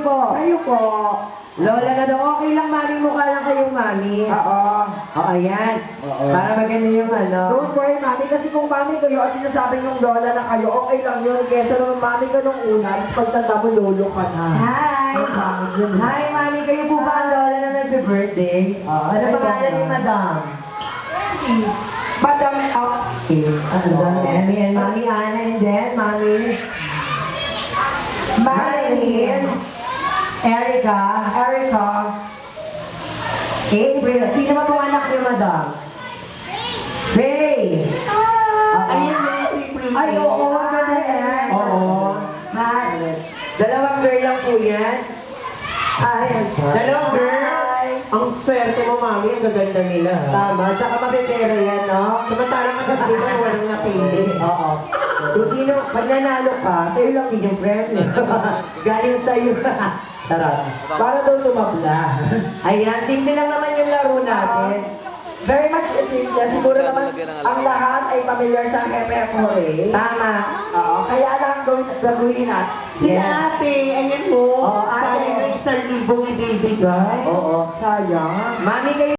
po? Kayo po. Lola na daw, okay lang mami, mukha lang kayong mami. Oo. O, ayan. Oo. Para maganda yung ano. Don't worry, mami, kasi kung mami kayo at sinasabi yung lola na kayo, okay lang yun. Kesa naman mami ka nung una, tapos pagtanda mo, lolo ka na. Hi! Hi, mami, kayo po ba ang lola na nag-birthday? Ano Hi, pangalan ni Lola. madam? Madam, Okay. Ano ba? Mami and Mami Ana and then Mami Marilyn, Erica, April. Sino ba pong anak niyo, madam? Ray! ayun na si Pretty. Ay, oo, ganda yan. Oo. Hi. Dalawang girl lang po yan. Ay, dalawang girl. Ang swerte mo, mami. Ang gaganda nila. Tama, tsaka mapipera yan, no? Samantalang ang ganda mo, walang napili. Oo. Kung sino, pag nanalo ka, sa'yo lang din yung premium. Galing sa'yo. Tara. Para daw tumabla. Ayan, simple lang naman yung laro natin. Very much simple. Siguro naman ang lahat ay familiar sa Hepepore. Tama. Oo, kaya lang gagawin natin. Si ate, ayan mo. Oo, ate. Sayang na 1,000 ibibigay. Oo. Sayang. Mami kayo.